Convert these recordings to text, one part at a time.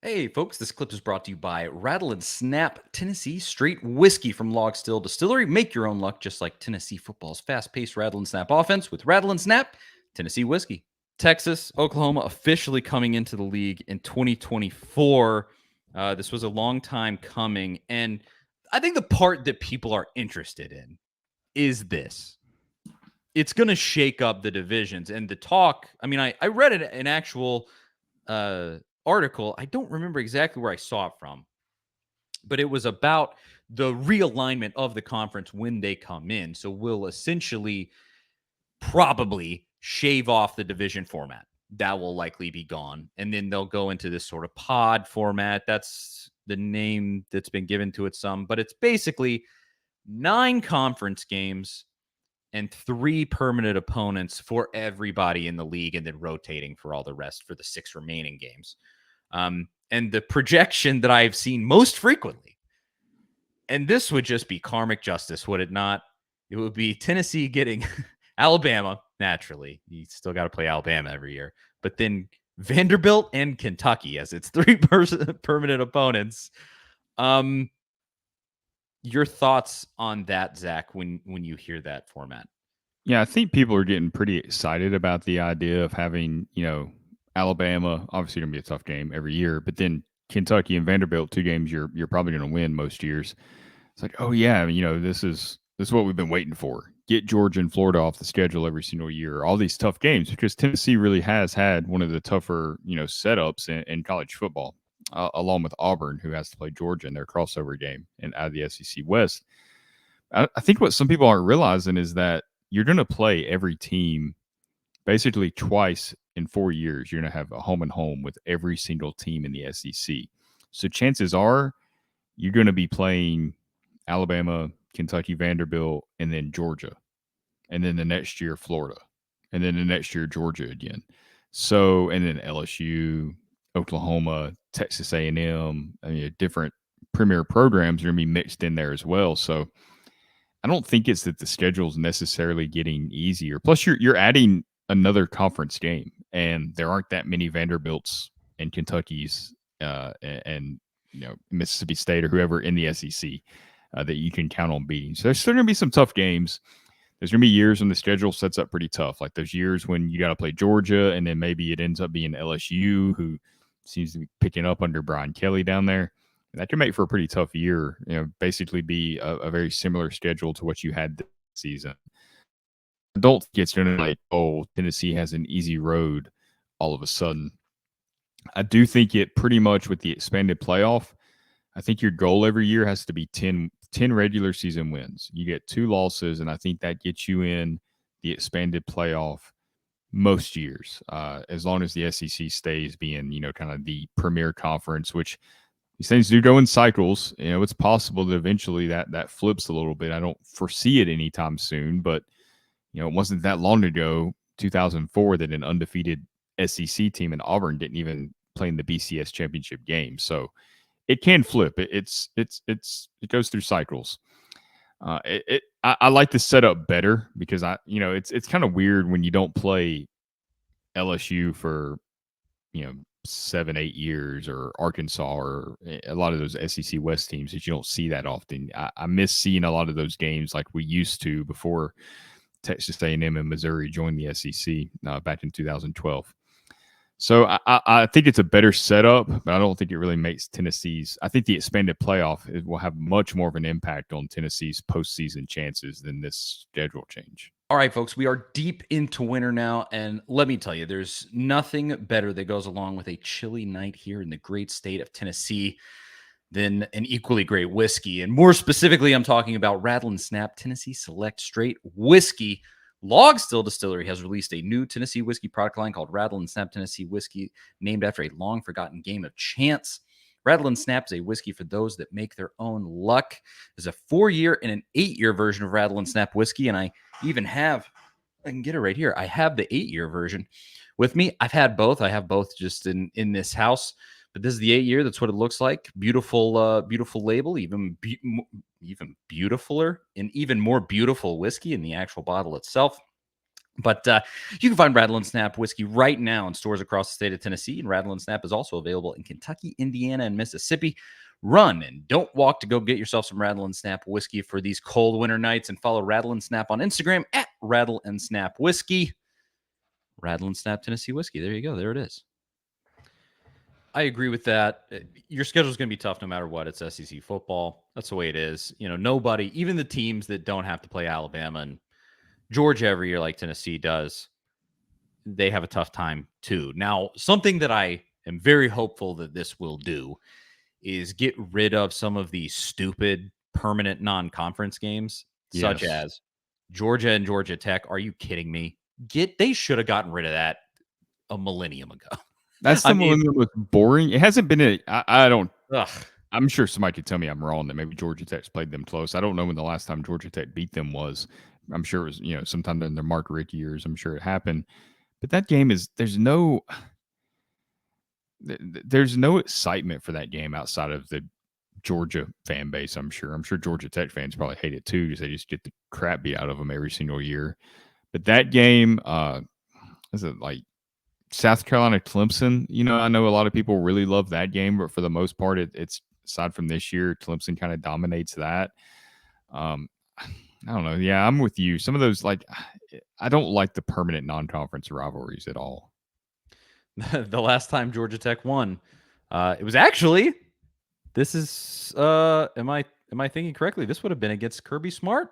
Hey, folks, this clip is brought to you by Rattle and Snap Tennessee Straight Whiskey from Log Still Distillery. Make your own luck, just like Tennessee football's fast paced Rattle and Snap offense with Rattle and Snap Tennessee Whiskey. Texas, Oklahoma officially coming into the league in 2024. This was a long time coming. And I think the part that people are interested in is this: it's going to shake up the divisions and the talk. I mean, I read an actual article. I don't remember exactly where I saw it from, but it was about the realignment of the conference when they come in. So we'll essentially probably shave off the division format. That will likely be gone. And then they'll go into this sort of pod format. That's the name that's been given to it some, but it's basically 9 conference games and 3 permanent opponents for everybody in the league, and then rotating for all the rest for the 6 remaining games. And the projection that I've seen most frequently, and this would just be karmic justice, would it not? It would be Tennessee getting Alabama, naturally. You still got to play Alabama every year. But then Vanderbilt and Kentucky as its 3 permanent opponents. Your thoughts on that, Zach, when you hear that format? Yeah, I think people are getting pretty excited about the idea of having, Alabama, obviously going to be a tough game every year, but then Kentucky and Vanderbilt, 2 games you're probably going to win most years. It's like, oh yeah, this is what we've been waiting for. Get Georgia and Florida off the schedule every single year. All these tough games because Tennessee really has had one of the tougher, setups in college football, along with Auburn, who has to play Georgia in their crossover game and out of the SEC West. I think what some people aren't realizing is that you're going to play every team basically twice in 4 years. You're going to have a home and home with every single team in the SEC. So chances are you're going to be playing Alabama, Kentucky, Vanderbilt, and then Georgia, and then the next year Florida, and then the next year Georgia again. So and then LSU, Oklahoma, Texas A&M. I mean, different premier programs are going to be mixed in there as well. So I don't think it's that the schedule's necessarily getting easier. Plus, you're adding another conference game, and there aren't that many Vanderbilts and Kentuckys and Mississippi State or whoever in the SEC that you can count on beating. So there's still going to be some tough games. There's going to be years when the schedule sets up pretty tough. Like there's years when you got to play Georgia, and then maybe it ends up being LSU, who seems to be picking up under Brian Kelly down there. And that can make for a pretty tough year. Basically be a very similar schedule to what you had this season. I don't think it's going to like, oh, Tennessee has an easy road all of a sudden. I do think it pretty much with the expanded playoff. I think your goal every year has to be 10 regular season wins. You get 2 losses, and I think that gets you in the expanded playoff most years, as long as the SEC stays being, kind of the premier conference, which these things do go in cycles. It's possible that eventually that flips a little bit. I don't foresee it anytime soon, but it wasn't that long ago, 2004, that an undefeated SEC team in Auburn didn't even play in the BCS championship game. So it can flip. It goes through cycles. I like the setup better because it's kind of weird when you don't play LSU for 7-8 years, or Arkansas, or a lot of those SEC West teams that you don't see that often. I miss seeing a lot of those games like we used to before Texas A&M and Missouri joined the SEC back in 2012. So I think it's a better setup, but I don't think it really makes Tennessee's. I think the expanded playoff will have much more of an impact on Tennessee's postseason chances than this schedule change. All right, folks, we are deep into winter now. And let me tell you, there's nothing better that goes along with a chilly night here in the great state of Tennessee than an equally great whiskey. And more specifically, I'm talking about Rattle and Snap Tennessee Select Straight Whiskey. Log Still Distillery has released a new Tennessee whiskey product line called Rattle and Snap Tennessee Whiskey, named after a long forgotten game of chance. Rattle and Snap is a whiskey for those that make their own luck. There's a 4-year and an 8-year version of Rattle and Snap whiskey, and I even have, I can get it right here. I have the 8-year version with me. I've had both. I have both just in this house, but this is the 8-year. That's what it looks like. Beautiful, beautiful label. Even beautifuler and even more beautiful whiskey in the actual bottle itself. But you can find Rattle and Snap whiskey right now in stores across the state of Tennessee. And Rattle and Snap is also available in Kentucky, Indiana, and Mississippi. Run and don't walk to go get yourself some Rattle and Snap whiskey for these cold winter nights, and follow Rattle and Snap on Instagram at Rattle and Snap Whiskey. Rattle and Snap Tennessee whiskey. There you go. There it is. I agree with that. Your schedule is going to be tough no matter what. It's SEC football. That's the way it is. Nobody, even the teams that don't have to play Alabama and Georgia every year like Tennessee does, they have a tough time too. Now, something that I am very hopeful that this will do is get rid of some of these stupid permanent non-conference games, such Yes. as Georgia and Georgia Tech. Are you kidding me? They should have gotten rid of that a millennium ago. That's I the mean, one that was boring. It hasn't been I don't. ugh. I'm sure somebody could tell me I'm wrong that maybe Georgia Tech's played them close. I don't know when the last time Georgia Tech beat them was. I'm sure it was, sometime in their Mark Richt years. I'm sure it happened. But that game is there's no excitement for that game outside of the Georgia fan base. I'm sure. I'm sure Georgia Tech fans probably hate it too because they just get the crap beat out of them every single year. But that game, is it like South Carolina Clemson? I know a lot of people really love that game, but for the most part, it's aside from this year, Clemson kind of dominates that. Um, I don't know. Yeah, I'm with you. Some of those, I don't like the permanent non-conference rivalries at all. The last time Georgia Tech won, it was actually this is am I thinking correctly? This would have been against Kirby Smart.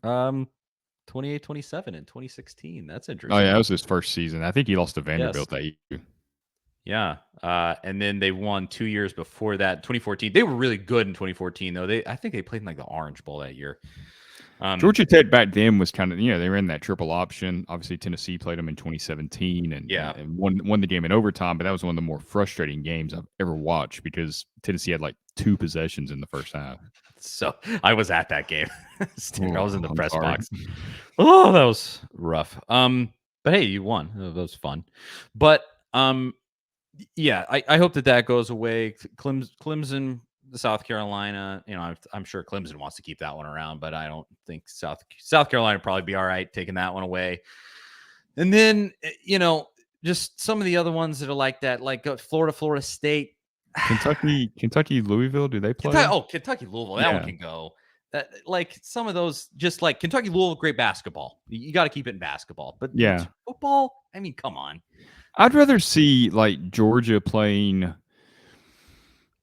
28-27 in 2016. That's Oh yeah, that interesting. was his first season. I think he lost to Yes. Vanderbilt that year. Yeah. And then they won 2 years before that, 2014. They were really good in 2014 though. I think they played in like the Orange Bowl that year. Georgia Tech back then was kind of, they were in that triple option. Obviously, Tennessee played them in 2017 and, Yeah. and won the game in overtime, but that was one of the more frustrating games I've ever watched because Tennessee had like 2 possessions in the first half. So I was at that game. I was in the I'm press sorry. box. Oh, that was rough. But hey, you won. That was fun. But yeah, I hope that goes away. Clemson, South Carolina. I'm sure Clemson wants to keep that one around, but I don't think South Carolina would probably be all right taking that one away. And then just some of the other ones that are like that, like Florida State. Kentucky, Louisville, do they play? Kentucky, Louisville. That one Yeah. can go. That like some of those, just like Kentucky, Louisville, great basketball. You got to keep it in basketball, but Yeah. football. I mean, come on. I'd rather see like Georgia playing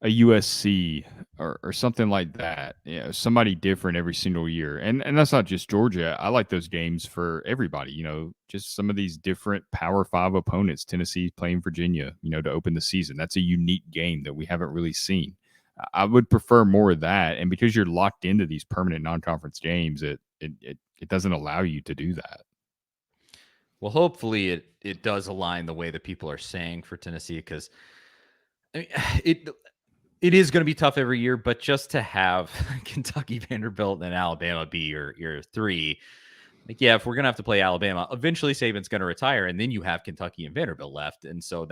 a USC or something like that. Somebody different every single year. And that's not just Georgia. I like those games for everybody, just some of these different Power 5 opponents. Tennessee playing Virginia, to open the season. That's a unique game that we haven't really seen. I would prefer more of that. And because you're locked into these permanent non-conference games, it doesn't allow you to do that. Well, hopefully it does align the way that people are saying for Tennessee, because I mean, it is going to be tough every year, but just to have Kentucky, Vanderbilt, and Alabama be your three, like, yeah, if we're going to have to play Alabama, eventually Saban's going to retire, and then you have Kentucky and Vanderbilt left, and so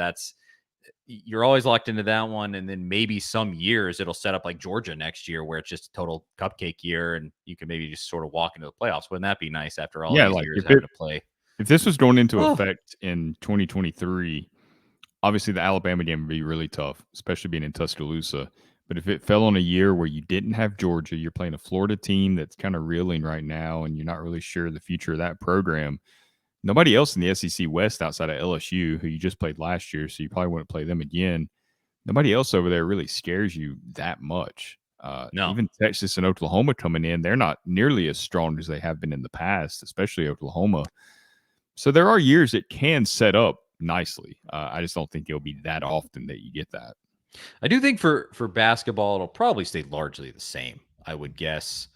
you're always locked into that one. And then maybe some years it'll set up like Georgia next year, where it's just a total cupcake year, and you can maybe just sort of walk into the playoffs. Wouldn't that be nice after all Yeah, these like years having to play? if this was going into Oh, effect in 2023, obviously the Alabama game would be really tough, especially being in Tuscaloosa. But if it fell on a year where you didn't have Georgia, you're playing a Florida team that's kind of reeling right now, and you're not really sure the future of that program. Nobody else in the SEC West outside of LSU, who you just played last year, so you probably wouldn't play them again. Nobody else over there really scares you that much. no. Even Texas and Oklahoma coming in, they're not nearly as strong as they have been in the past, especially Oklahoma. So there are years it can set up nicely. I just don't think it'll be that often that you get that. I do think for basketball, it'll probably stay largely the same, I would guess.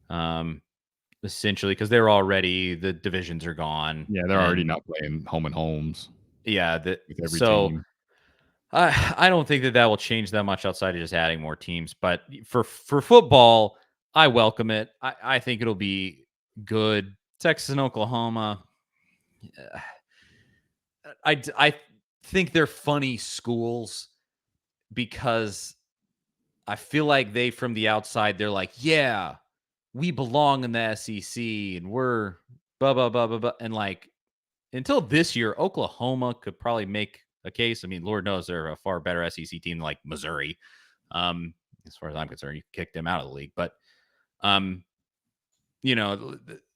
Um, Essentially, because the divisions are gone, Yeah, they're already and not playing home and homes yeah, with every so team. I don't think that will change that much outside of just adding more teams. But for football, I welcome it. I think it'll be good. Texas and Oklahoma, I think they're funny schools, because I feel like from the outside, they're like, yeah, we belong in the SEC and we're blah, blah, blah, blah, blah. And like, until this year, Oklahoma could probably make a case. I mean, Lord knows they're a far better SEC team like Missouri. As far as I'm concerned, you kicked them out of the league, but um,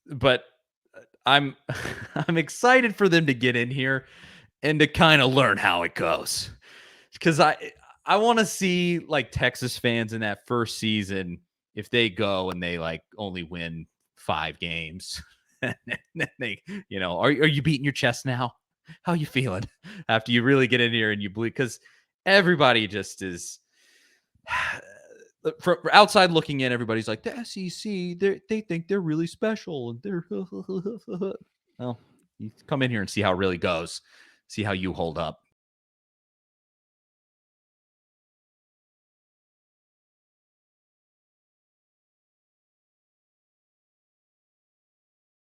but I'm I'm excited for them to get in here and to kind of learn how it goes because I want to see like Texas fans in that first season if they go and they like only win 5 games. And then they, are you beating your chest now? How you feeling after you really get in here and you bleed? Because everybody just is from outside looking in. Everybody's like the SEC. They think they're really special and they're well. You come in here and see how it really goes. See how you hold up.